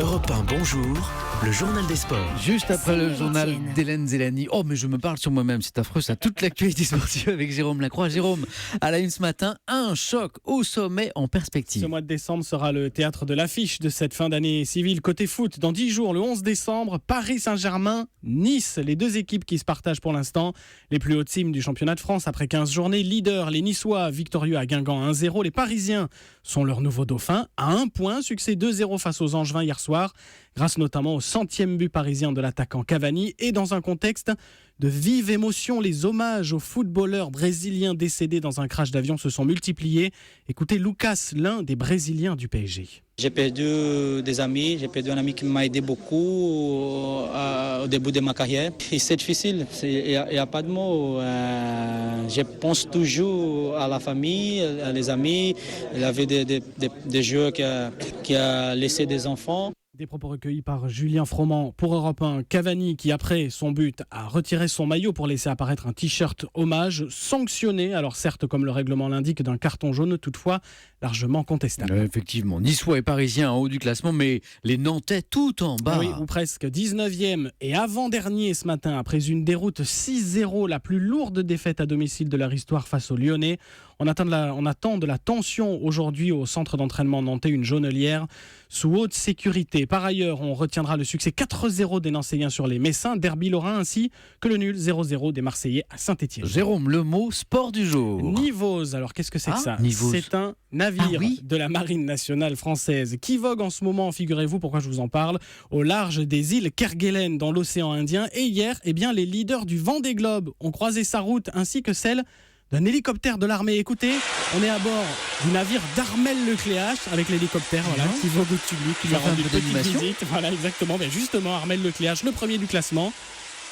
Europe 1, bonjour, le journal des sports. Juste après le journal Etienne. d'Hélène Zélani. Oh, mais je me parle sur moi-même, c'est affreux ça. Toute l'actualité sportive avec Jérôme Lacroix. Jérôme, à la une ce matin, un choc au sommet en perspective. Ce mois de décembre sera le théâtre de l'affiche de cette fin d'année civile. Côté foot, dans 10 jours, le 11 décembre, Paris Saint-Germain, Nice. Les deux équipes qui se partagent pour l'instant les plus hautes cimes du championnat de France après 15 journées. Leader, les Niçois victorieux à Guingamp 1-0. Les Parisiens sont leurs nouveaux dauphins à 1 point. Succès 2-0 face aux Angevins hier soir, grâce notamment au 100e but parisien de l'attaquant Cavani. Et dans un contexte de vive émotion, les hommages aux footballeurs brésiliens décédés dans un crash d'avion se sont multipliés. Écoutez Lucas, l'un des Brésiliens du PSG. J'ai perdu des amis, j'ai perdu un ami qui m'a aidé beaucoup au début de ma carrière. Et c'est difficile, il n'y a pas de mots. Je pense toujours à la famille, à les amis. Il y avait des joueurs qui a laissé des enfants. Des propos recueillis par Julien Froment pour Europe 1. Cavani qui, après son but, a retiré son maillot pour laisser apparaître un t-shirt hommage sanctionné. Alors certes, comme le règlement l'indique, d'un carton jaune, toutefois largement contestable. Effectivement, Niçois et Parisiens en haut du classement, mais les Nantais tout en bas. Oui, ou presque 19e et avant-dernier ce matin, après une déroute 6-0, la plus lourde défaite à domicile de leur histoire face aux Lyonnais. On attend de la tension aujourd'hui au centre d'entraînement nantais, une jaunelière sous haute sécurité. Par ailleurs, on retiendra le succès 4-0 des Nancéiens sur les Messins, derby lorrain, ainsi que le nul 0-0 des Marseillais à Saint-Étienne. Jérôme, le mot sport du jour. Nivose, alors qu'est-ce que c'est que ça ? Nivose. C'est un navire de la Marine nationale française qui vogue en ce moment, figurez-vous, pourquoi je vous en parle, au large des îles Kerguelen dans l'océan Indien. Et hier, les leaders du Vendée Globe ont croisé sa route ainsi que celle d'un hélicoptère de l'armée. Écoutez, on est à bord du navire d'Armel Lecléache avec l'hélicoptère qui vogue au-dessus de lui, qui lui a fait un rendu peu une petite d'animation. visite. Voilà, exactement. Mais justement, Armel Lecléache, le premier du classement,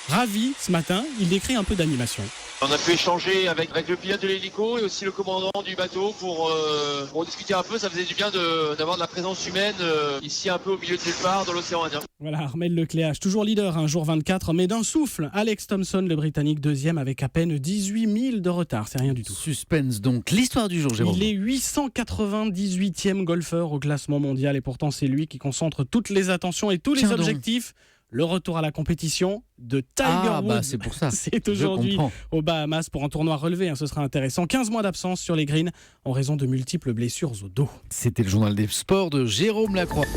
ravi ce matin, il décrit un peu d'animation. On a pu échanger avec le pilote de l'hélico et aussi le commandant du bateau pour discuter un peu. Ça faisait du bien d'avoir de la présence humaine ici un peu au milieu de nulle part dans l'océan Indien. Voilà, Armel Lecléache, toujours leader, un jour 24, mais d'un souffle. Alex Thompson, le Britannique, deuxième avec à peine 18 000 de retard. C'est rien du tout. Suspense donc. L'histoire du jour, Jérôme. Il est 898e golfeur au classement mondial et pourtant c'est lui qui concentre toutes les attentions et tous les Tiens donc. objectifs. Le retour à la compétition de Tiger Woods. C'est pour ça. C'est Je aujourd'hui comprends. aux Bahamas pour un tournoi relevé. Ce sera intéressant. 15 mois d'absence sur les greens en raison de multiples blessures au dos. C'était le journal des sports de Jérôme Lacroix.